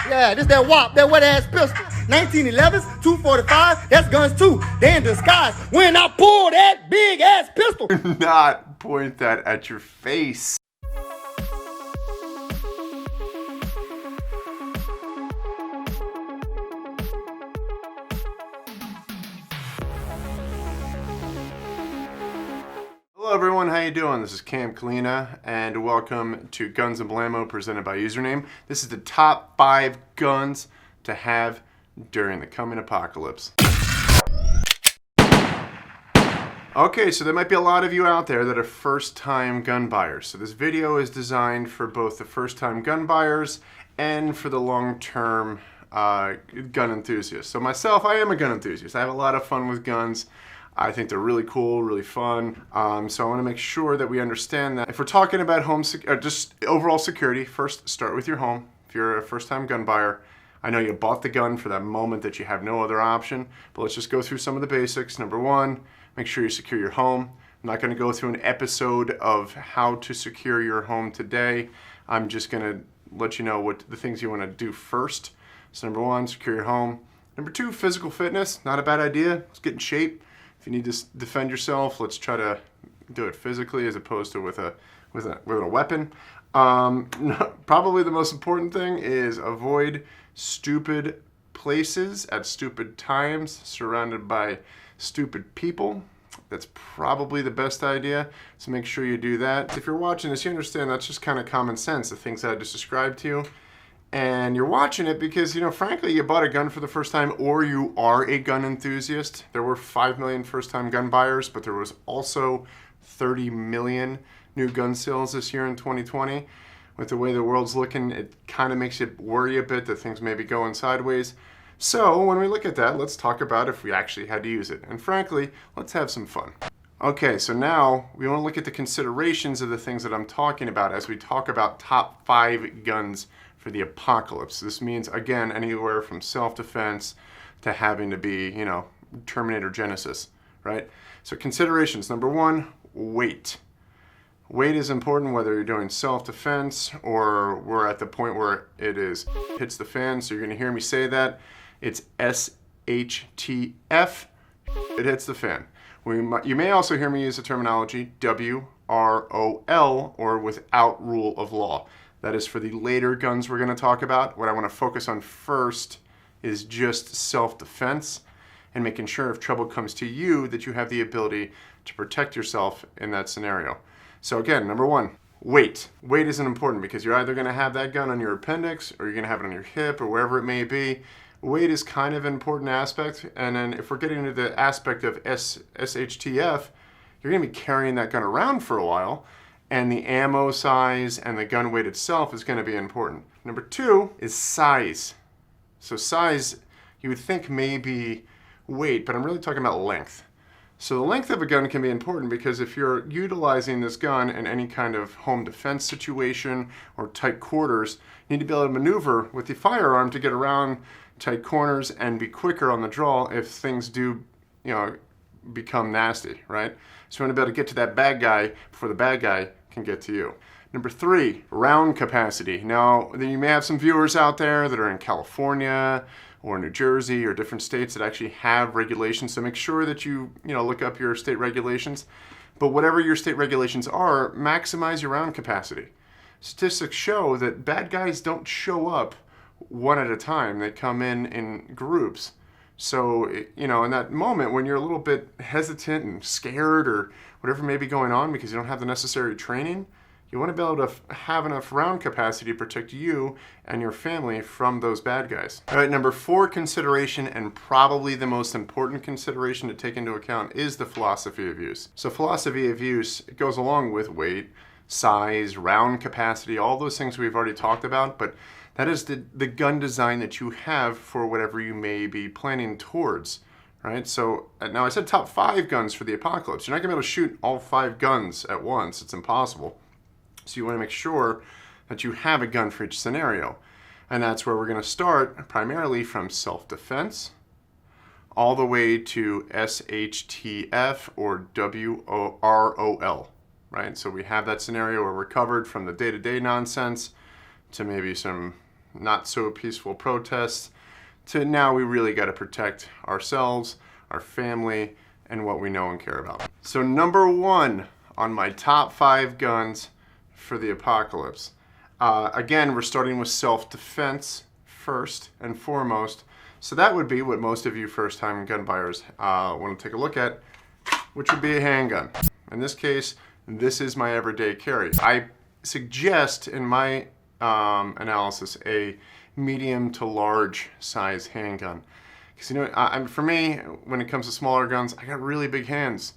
Yeah, this that WAP, that wet ass pistol. 1911s, 245, that's guns too. They in disguise when I pull that big ass pistol. Not point that at your face. Hello everyone, how you doing? This is Cam Kalina, and welcome to Guns and Blammo presented by Username. This is the top 5 guns to have during the coming apocalypse. Okay, so there might be a lot of you out there that are first-time gun buyers. So this video is designed for both the first-time gun buyers and for the long-term gun enthusiasts. So myself, I am a gun enthusiast. I have a lot of fun with guns. I think they're really cool, really fun. So I want to make sure that we understand that if we're talking about just overall security, first start with your home. If you're a first-time gun buyer, I know you bought the gun for that moment that you have no other option, but let's just go through some of the basics. Number one, make sure you secure your home. I'm not going to go through an episode of how to secure your home today. I'm just going to let you know what the things you want to do first. So number one, secure your home. Number two, physical fitness. Not a bad idea. Let's get in shape. If you need to defend yourself, let's try to do it physically as opposed to with a weapon. Probably the most important thing is avoid stupid places at stupid times, surrounded by stupid people. That's probably the best idea, so make sure you do that. If you're watching this, you understand that's just kind of common sense, the things that I just described to you. And you're watching it because, frankly, you bought a gun for the first time or you are a gun enthusiast. There were 5 million first-time gun buyers, but there was also 30 million new gun sales this year in 2020. With the way the world's looking, it kind of makes you worry a bit that things may be going sideways. So when we look at that, let's talk about if we actually had to use it. And frankly, let's have some fun. Okay, so now we want to look at the considerations of the things that I'm talking about as we talk about top 5 guns for the apocalypse. This means, again, anywhere from self-defense to having to be, Terminator Genesis, right? So considerations. Number one, weight. Weight is important whether you're doing self-defense or we're at the point where it hits the fan. So you're going to hear me say that. It's SHTF. It hits the fan. You may also hear me use the terminology WROL, or without rule of law. That is for the later guns we're going to talk about. What I want to focus on first is just self-defense and making sure if trouble comes to you that you have the ability to protect yourself in that scenario. So again, number one, weight. Weight isn't important because you're either going to have that gun on your appendix or you're going to have it on your hip or wherever it may be. Weight is kind of an important aspect. And then if we're getting into the aspect of SHTF, you're going to be carrying that gun around for a while. And the ammo size and the gun weight itself is going to be important. Number two is size. So size, you would think may be weight, but I'm really talking about length. So the length of a gun can be important because if you're utilizing this gun in any kind of home defense situation or tight quarters, you need to be able to maneuver with the firearm to get around tight corners and be quicker on the draw if things do, become nasty, right? So you want to be able to get to that bad guy before the bad guy can get to you. Number three, round capacity. Now, you may have some viewers out there that are in California or New Jersey or different states that actually have regulations, so make sure that you look up your state regulations. But whatever your state regulations are, maximize your round capacity. Statistics show that bad guys don't show up one at a time. They come in groups. So, in that moment when you're a little bit hesitant and scared or whatever may be going on because you don't have the necessary training, you want to be able to have enough round capacity to protect you and your family from those bad guys. All right, number four consideration, and probably the most important consideration to take into account, is the philosophy of use. So philosophy of use, it goes along with weight, size, round capacity, all those things we've already talked about, but that is the gun design that you have for whatever you may be planning towards, right? So now I said top 5 guns for the apocalypse. You're not gonna be able to shoot all 5 guns at once. It's impossible. So you wanna make sure that you have a gun for each scenario. And that's where we're gonna start primarily from self-defense all the way to SHTF or WROL, right? So we have that scenario where we're covered from the day-to-day nonsense to maybe some not so peaceful protests, to now we really got to protect ourselves, our family, and what we know and care about. So number 1 on my top 5 guns for the apocalypse. Again, we're starting with self-defense first and foremost. So that would be what most of you first-time gun buyers want to take a look at, which would be a handgun. In this case, this is my everyday carry. I suggest in my analysis a medium to large size handgun. Because for me, when it comes to smaller guns, I got really big hands.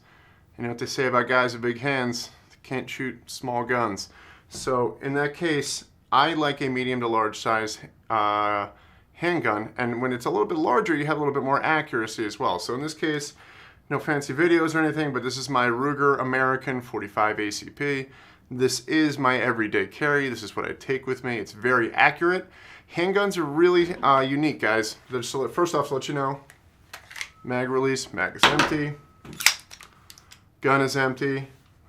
You know what they say about guys with big hands? They can't shoot small guns. So in that case, I like a medium to large size handgun, and when it's a little bit larger, you have a little bit more accuracy as well. So in this case, no fancy videos or anything, but this is my Ruger American 45 ACP. This is my everyday carry. This is what I take with me. It's very accurate. Handguns are really unique, guys. So first off, to let you know, mag release, mag is empty. Gun is empty.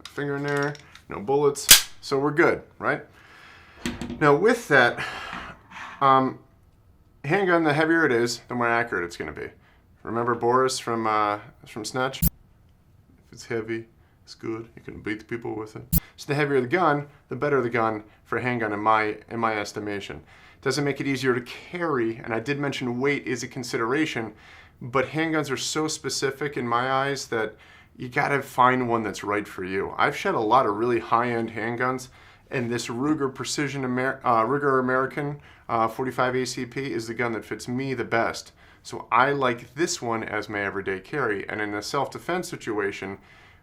Finger in there, no bullets. So we're good, right? Now with that, handgun, the heavier it is, the more accurate it's going to be. Remember Boris from Snatch? If it's heavy, it's good. You can beat the people with it. So the heavier the gun, the better the gun for a handgun in my estimation. Doesn't make it easier to carry, and I did mention weight is a consideration, but handguns are so specific in my eyes that you gotta find one that's right for you. I've shot a lot of really high-end handguns, and this Ruger Ruger American 45 ACP is the gun that fits me the best. So I like this one as my everyday carry. And in a self-defense situation,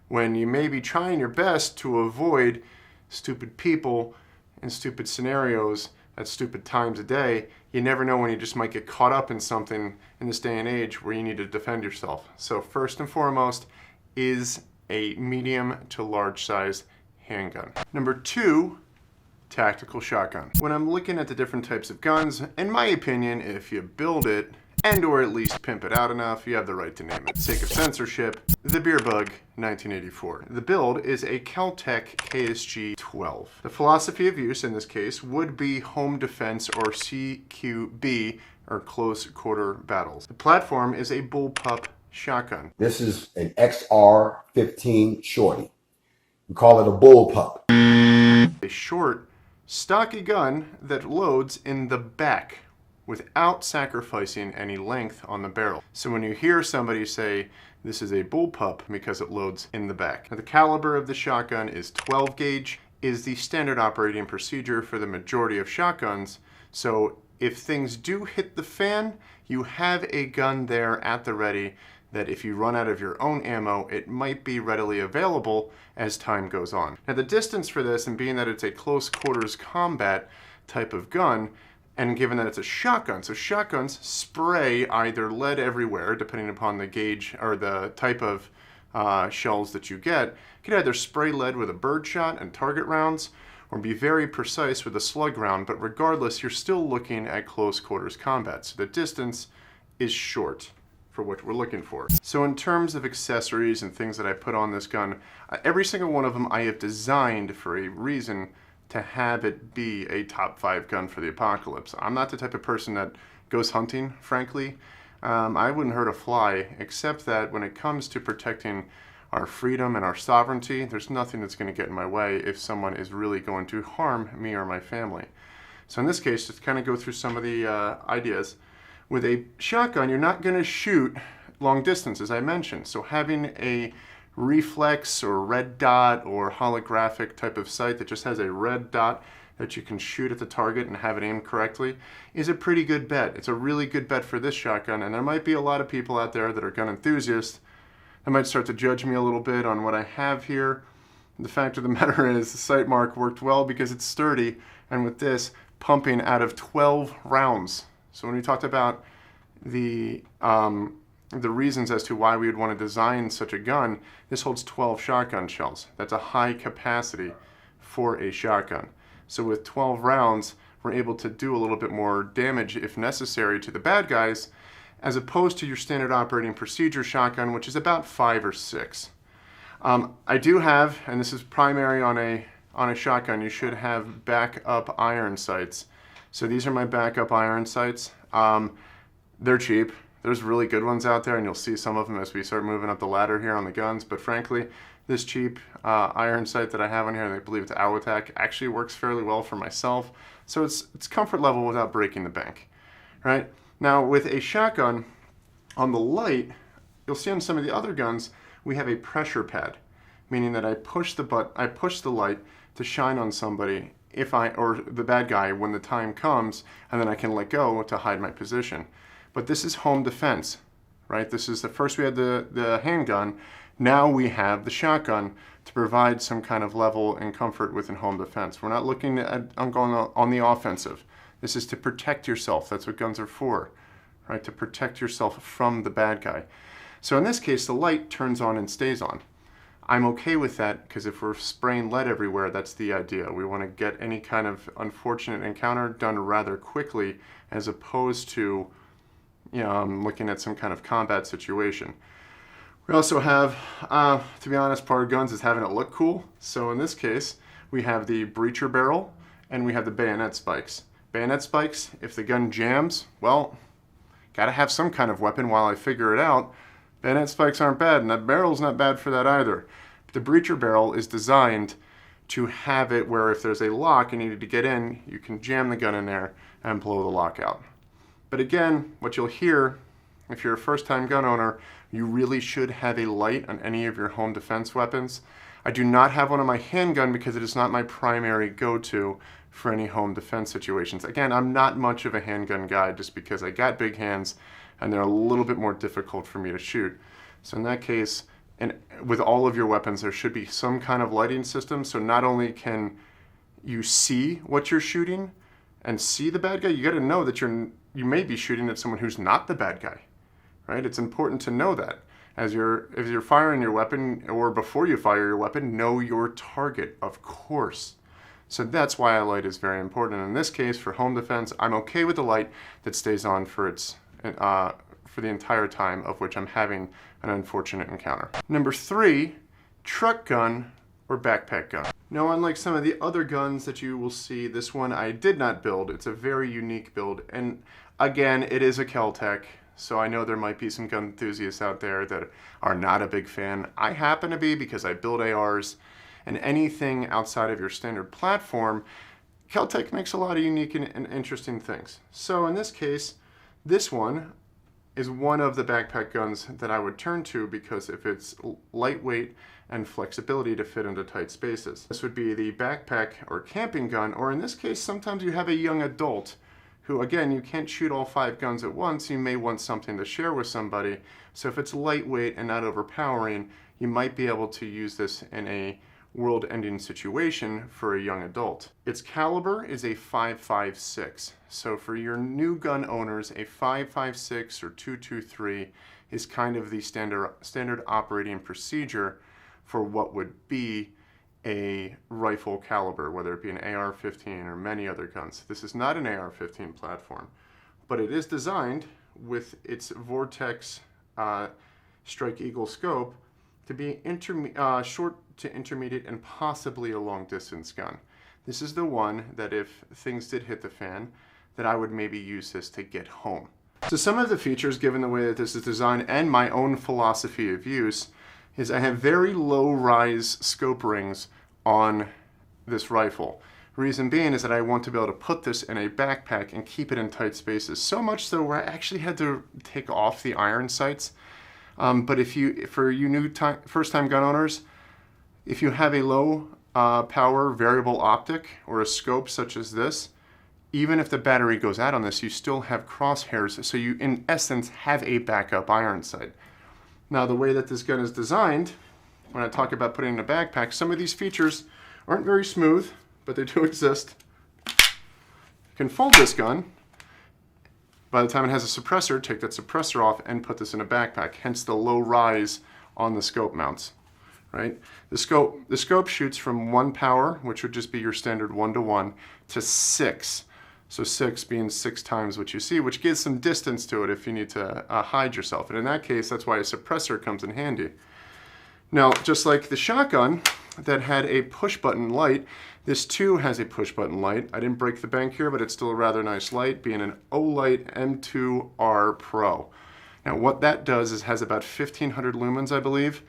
when you may be trying your best to avoid stupid people and stupid scenarios at stupid times of day, you never know when you just might get caught up in something in this day and age where you need to defend yourself. So first and foremost is a medium to large size handgun. Number 2, tactical shotgun. When I'm looking at the different types of guns, in my opinion, if you build it and or at least pimp it out enough, you have the right to name it. Sake of censorship, the Beer Bug 1984. The build is a Kel-Tec KSG 12. The philosophy of use in this case would be home defense or CQB or close quarter battles. The platform is a bullpup shotgun. This is an XR-15 Shorty. We call it a bullpup. A short, stocky gun that loads in the back without sacrificing any length on the barrel. So when you hear somebody say this is a bullpup because it loads in the back. Now the caliber of the shotgun is 12 gauge, is the standard operating procedure for the majority of shotguns. So if things do hit the fan, you have a gun there at the ready that if you run out of your own ammo, it might be readily available as time goes on. Now the distance for this, and being that it's a close quarters combat type of gun, and given that it's a shotgun, so shotguns spray either lead everywhere, depending upon the gauge or the type of shells that you get. You could either spray lead with a birdshot and target rounds, or be very precise with a slug round, but regardless, you're still looking at close quarters combat. So the distance is short for what we're looking for. So in terms of accessories and things that I put on this gun, every single one of them I have designed for a reason to have it be a top 5 gun for the apocalypse. I'm not the type of person that goes hunting, frankly. I wouldn't hurt a fly, except that when it comes to protecting our freedom and our sovereignty, there's nothing that's going to get in my way if someone is really going to harm me or my family. So in this case, just kind of go through some of the ideas. With a shotgun, you're not going to shoot long distance, as I mentioned. So having a reflex or red dot or holographic type of sight that just has a red dot that you can shoot at the target and have it aimed correctly is a pretty good bet. It's a really good bet for this shotgun, and there might be a lot of people out there that are gun enthusiasts that might start to judge me a little bit on what I have here. The fact of the matter is the sight mark worked well because it's sturdy, and with this, pumping out of 12 rounds. So when we talked about the reasons as to why we would want to design such a gun, this holds 12 shotgun shells. That's a high capacity for a shotgun. So with 12 rounds, we're able to do a little bit more damage if necessary to the bad guys, as opposed to your standard operating procedure shotgun, which is about 5 or 6. I do have, and this is primary on a shotgun, you should have backup iron sights So these are my backup iron sights. They're cheap. There's really good ones out there, and you'll see some of them as we start moving up the ladder here on the guns. But frankly, this cheap iron sight that I have on here, and I believe it's Attack, actually works fairly well for myself. So it's comfort level without breaking the bank, right? Now with a shotgun, on the light, you'll see on some of the other guns, we have a pressure pad, meaning that I push the light to shine on somebody or the bad guy when the time comes, and then I can let go to hide my position. But this is home defense, right? This is first we had the handgun, now we have the shotgun to provide some kind of level and comfort within home defense. We're not looking at going on the offensive. This is to protect yourself. That's what guns are for, right? To protect yourself from the bad guy. So in this case, the light turns on and stays on. I'm okay with that because if we're spraying lead everywhere, that's the idea. We want to get any kind of unfortunate encounter done rather quickly as opposed to, looking at some kind of combat situation. We also have, to be honest, part of guns is having it look cool. So in this case, we have the breacher barrel and we have the bayonet spikes. Bayonet spikes, if the gun jams, well, gotta have some kind of weapon while I figure it out. Bayonet spikes aren't bad, and that barrel's not bad for that either. But the breacher barrel is designed to have it where if there's a lock and you need to get in, you can jam the gun in there and blow the lock out. But again, what you'll hear, if you're a first-time gun owner, you really should have a light on any of your home defense weapons. I do not have one on my handgun because it is not my primary go-to for any home defense situations. Again, I'm not much of a handgun guy just because I got big hands and they're a little bit more difficult for me to shoot. So in that case, and with all of your weapons, there should be some kind of lighting system. So not only can you see what you're shooting and see the bad guy, you got to know that you may be shooting at someone who's not the bad guy, right? It's important to know that. If you're firing your weapon or before you fire your weapon, know your target, of course. So that's why a light is very important. In this case, for home defense, I'm okay with the light that stays on for the entire time of which I'm having an unfortunate encounter. Number 3, truck gun or backpack gun. Now, unlike some of the other guns that you will see, this one I did not build. It's a very unique build. And again, it is a Kel-Tec. So I know there might be some gun enthusiasts out there that are not a big fan. I happen to be because I build ARs, and anything outside of your standard platform, Kel-Tec makes a lot of unique and interesting things. So in this case, this one is one of the backpack guns that I would turn to because if it's lightweight and flexibility to fit into tight spaces. This would be the backpack or camping gun, or in this case, sometimes you have a young adult who, again, you can't shoot all 5 guns at once. You may want something to share with somebody. So if it's lightweight and not overpowering, you might be able to use this in a world-ending situation for a young adult. Its caliber is a 5.56. So for your new gun owners, a 5.56 or 2.23 is kind of the standard operating procedure for what would be a rifle caliber, whether it be an AR-15 or many other guns. This is not an AR-15 platform, but it is designed with its Vortex Strike Eagle scope to be short to intermediate and possibly a long distance gun. This is the one that if things did hit the fan, that I would maybe use this to get home. So some of the features, given the way that this is designed and my own philosophy of use, is I have very low rise scope rings on this rifle. Reason being is that I want to be able to put this in a backpack and keep it in tight spaces. So much so where I actually had to take off the iron sights. But for you first-time gun owners, if you have a low power variable optic or a scope such as this, even if the battery goes out on this, you still have crosshairs, so you in essence have a backup iron sight. Now the way that this gun is designed, when I talk about putting in a backpack, some of these features aren't very smooth, but they do exist. You can fold this gun. By the time it has a suppressor, take that suppressor off and put this in a backpack, hence the low rise on the scope mounts, right? The scope shoots from 1 power, which would just be your standard 1-to-1, to 6. So 6 being 6 times what you see, which gives some distance to it if you need to hide yourself. And in that case, that's why a suppressor comes in handy. Now, just like the shotgun, that had a push button light. This too has a push button light. I didn't break the bank here, but it's still a rather nice light, being an Olight M2R Pro. Now what that does is has about 1500 lumens, I believe,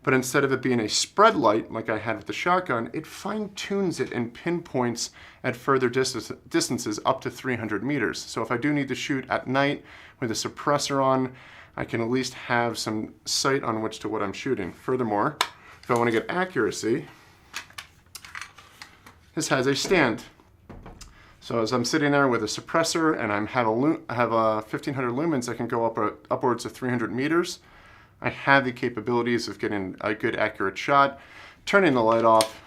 but instead of it being a spread light like I had with the shotgun, it fine-tunes it and pinpoints at further distances up to 300 meters. So if I do need to shoot at night with a suppressor on, I can at least have some sight on which to what I'm shooting. Furthermore, if I want to get accuracy, this has a stand. So as I'm sitting there with a suppressor and I have a 1500 lumens that can go upwards of 300 meters, I have the capabilities of getting a good accurate shot, turning the light off,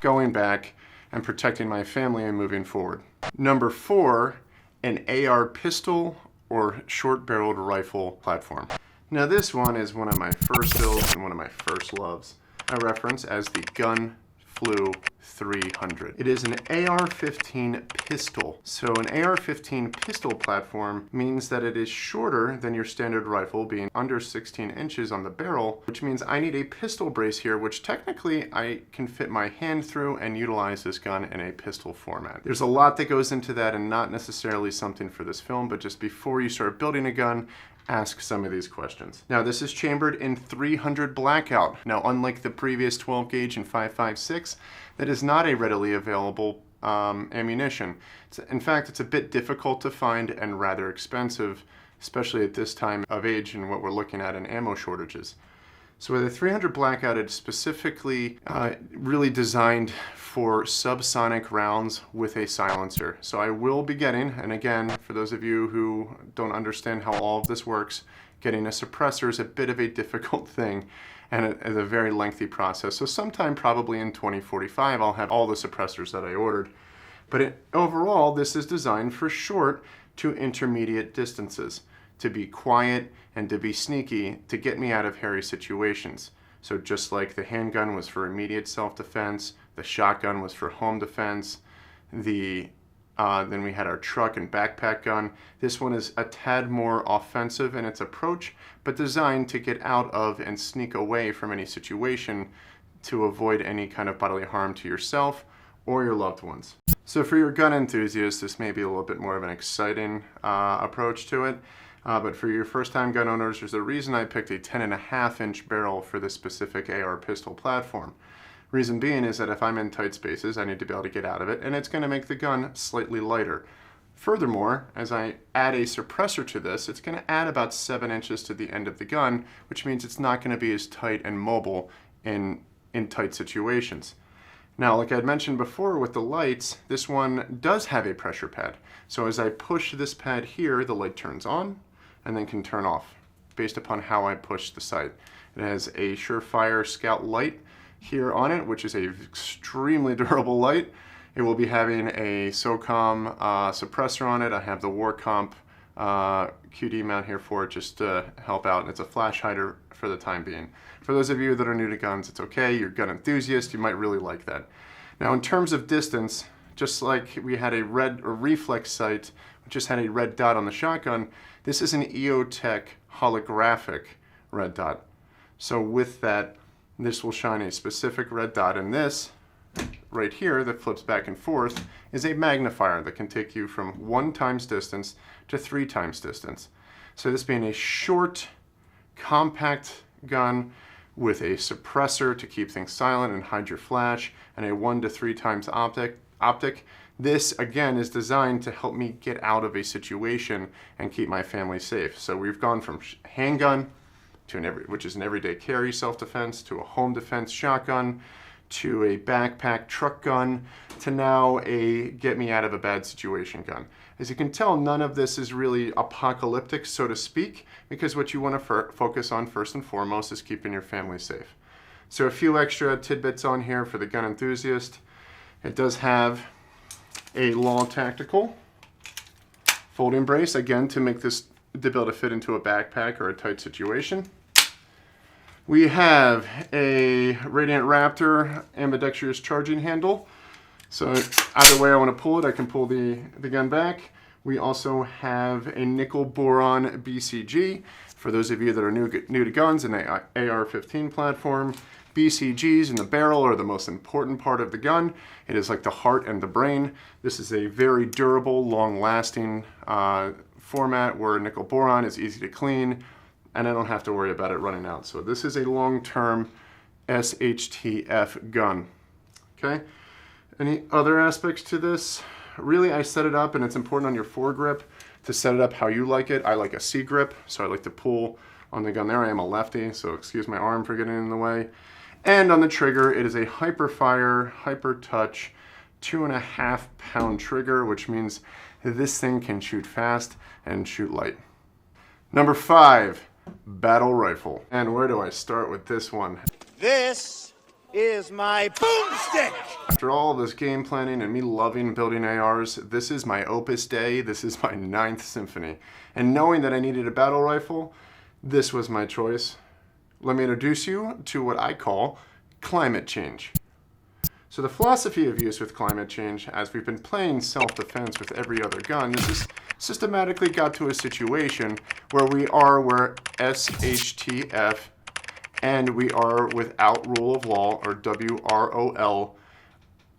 going back, and protecting my family and moving forward. Number 4, an AR pistol or short-barreled rifle platform. Now this one is one of my first builds and one of my first loves. I reference as the Gun Flu 300. It is an AR-15 pistol. So an AR-15 pistol platform means that it is shorter than your standard rifle, being under 16 inches on the barrel, which means I need a pistol brace here, which technically I can fit my hand through and utilize this gun in a pistol format. There's a lot that goes into that and not necessarily something for this film, but just before you start building a gun, ask some of these questions. Now this is chambered in 300 blackout. Now unlike the previous 12 gauge and 5.56, that is not a readily available ammunition. In fact, it's a bit difficult to find and rather expensive, especially at this time of age and what we're looking at in ammo shortages. So with a 300 blackout, it's specifically really designed for subsonic rounds with a silencer. So I will be getting, and again, for those of you who don't understand how all of this works, getting a suppressor is a bit of a difficult thing and it's a very lengthy process. So sometime probably in 2045, I'll have all the suppressors that I ordered. But overall, this is designed for short to intermediate distances, to be quiet and to be sneaky, to get me out of hairy situations. So just like the handgun was for immediate self-defense, the shotgun was for home defense, then we had our truck and backpack gun. This one is a tad more offensive in its approach, but designed to get out of and sneak away from any situation to avoid any kind of bodily harm to yourself or your loved ones. So for your gun enthusiasts, this may be a little bit more of an exciting approach to it. But for your first-time gun owners, there's a reason I picked a 10.5-inch barrel for this specific AR pistol platform. Reason being is that if I'm in tight spaces, I need to be able to get out of it, and it's going to make the gun slightly lighter. Furthermore, as I add a suppressor to this, it's going to add about 7 inches to the end of the gun, which means it's not going to be as tight and mobile in tight situations. Now, like I had mentioned before with the lights, this one does have a pressure pad. So as I push this pad here, the light turns on and then can turn off based upon how I push the sight. It has a Surefire Scout light here on it, which is an extremely durable light. It will be having a SOCOM suppressor on it. I have the Warcomp QD mount here for it just to help out, and it's a flash hider for the time being. For those of you that are new to guns, it's okay. You're a gun enthusiast, you might really like that. Now in terms of distance, just like we had a red or reflex sight, which just had a red dot on the shotgun, this is an EOTech holographic red dot. So with that, this will shine a specific red dot, and this right here that flips back and forth is a magnifier that can take you from 1 times distance to 3 times distance. So this being a short, compact gun with a suppressor to keep things silent and hide your flash, and a 1 to 3 times optic, this again is designed to help me get out of a situation and keep my family safe. So we've gone from handgun to which is an everyday carry self-defense, to a home defense shotgun, to a backpack truck gun, to now a get me out of a bad situation gun. As you can tell, none of this is really apocalyptic, so to speak, because what you want to focus on first and foremost is keeping your family safe. So a few extra tidbits on here for the gun enthusiast. It does have a Law Tactical folding brace, again, to make this to be able to fit into a backpack or a tight situation. We have a Radiant Raptor ambidextrous charging handle. So either way I want to pull it, I can pull the gun back. We also have a nickel boron BCG. For those of you that are new to guns, an AR-15 platform. BCGs in the barrel are the most important part of the gun. It is like the heart and the brain. This is a very durable, long-lasting format where nickel boron is easy to clean, and I don't have to worry about it running out. So this is a long-term SHTF gun. Okay. Any other aspects to this? Really, I set it up, and it's important on your foregrip to set it up how you like it. I like a C grip, so I like to pull on the gun there. I am a lefty, so excuse my arm for getting in the way. And on the trigger, it is a Hyperfire Hyper Touch 2.5 pound trigger, which means this thing can shoot fast and shoot light. Number 5, battle rifle. And where do I start with this one? This is my boomstick! After all this game planning and me loving building ARs, this is my opus dei, this is my 9th symphony. And knowing that I needed a battle rifle, this was my choice. Let me introduce you to what I call climate change. So the philosophy of use with climate change, as we've been playing self-defense with every other gun, this has systematically got to a situation where we are where SHTF and we are without rule of law, or WROL.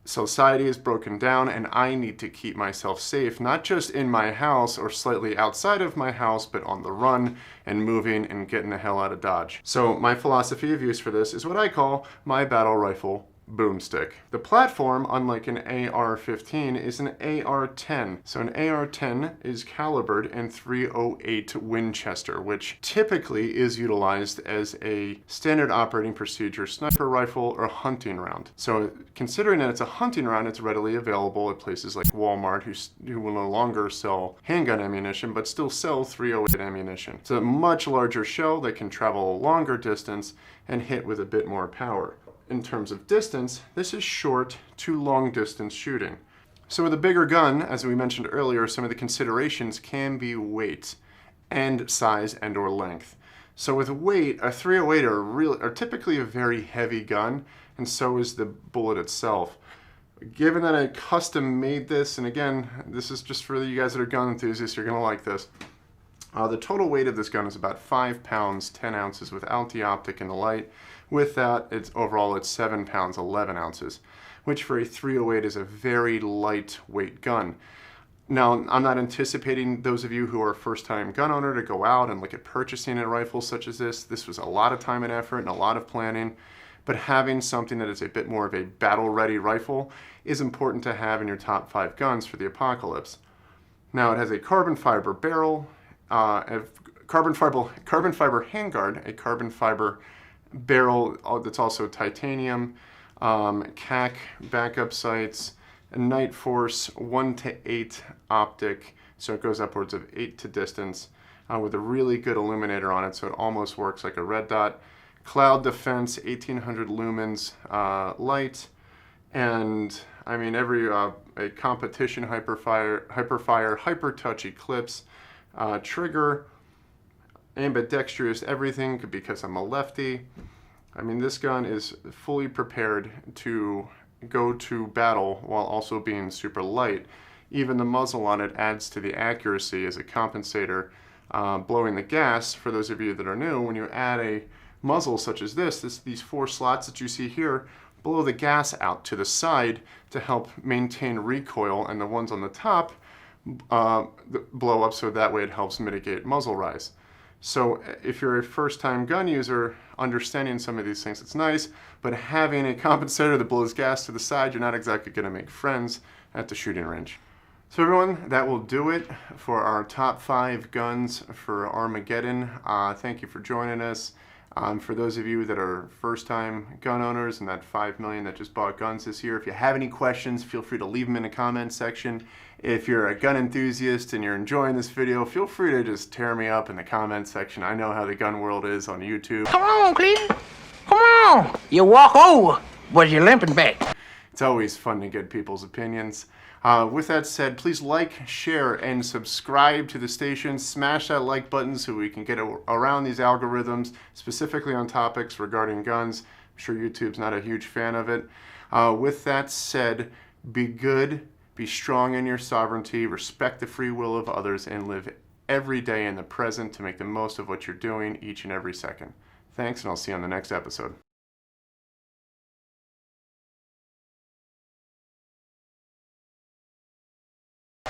Society is broken down and I need to keep myself safe, not just in my house or slightly outside of my house, but on the run and moving and getting the hell out of Dodge. So my philosophy of use for this is what I call my battle rifle boomstick. The platform, unlike an AR-15, is an AR-10. So an AR-10 is calibered in .308 Winchester, which typically is utilized as a standard operating procedure sniper rifle or hunting round. So considering that it's a hunting round, it's readily available at places like Walmart, who will no longer sell handgun ammunition, but still sell .308 ammunition. It's a much larger shell that can travel a longer distance and hit with a bit more power. In terms of distance, this is short to long distance shooting. So with a bigger gun, as we mentioned earlier, some of the considerations can be weight and size and or length. So with weight, a .308 are typically a very heavy gun, and so is the bullet itself. Given that I custom made this, and again, this is just for you guys that are gun enthusiasts, you're gonna like this. The total weight of this gun is about 5 pounds, 10 ounces without the optic and the light. With that, it's 7 pounds, 11 ounces, which for a .308 is a very lightweight gun. Now, I'm not anticipating those of you who are a first-time gun owner to go out and look at purchasing a rifle such as this. This was a lot of time and effort and a lot of planning, but having something that is a bit more of a battle-ready rifle is important to have in your top 5 guns for the apocalypse. Now, it has a carbon fiber barrel, a carbon fiber handguard, a carbon fiber barrel that's also titanium, CAC backup sights, a night force 1:8 optic, so it goes upwards of 8 to distance, with a really good illuminator on it, so it almost works like a red dot. Cloud defense, 1800 lumens light, and I mean a competition Hyperfire Hyper Touch Eclipse trigger. Ambidextrous everything because I'm a lefty. I mean, this gun is fully prepared to go to battle while also being super light. Even the muzzle on it adds to the accuracy as a compensator. Blowing the gas, for those of you that are new, when you add a muzzle such as these 4 slots that you see here, blow the gas out to the side to help maintain recoil, and the ones on the top blow up so that way it helps mitigate muzzle rise. So if you're a first-time gun user, understanding some of these things, it's nice, but having a compensator that blows gas to the side, you're not exactly going to make friends at the shooting range. So everyone, that will do it for our top 5 guns for Armageddon. Thank you for joining us. For those of you that are first-time gun owners and that 5 million that just bought guns this year, if you have any questions, feel free to leave them in the comments section. If you're a gun enthusiast and you're enjoying this video, feel free to just tear me up in the comments section. I know how the gun world is on YouTube. Come on, Cleveland. Come on. You walk over, but you're limping back. It's always fun to get people's opinions. With that said, please like, share, and subscribe to the station. Smash that like button so we can get around these algorithms, specifically on topics regarding guns. I'm sure YouTube's not a huge fan of it. With that said, be good, be strong in your sovereignty, respect the free will of others, and live every day in the present to make the most of what you're doing each and every second. Thanks, and I'll see you on the next episode.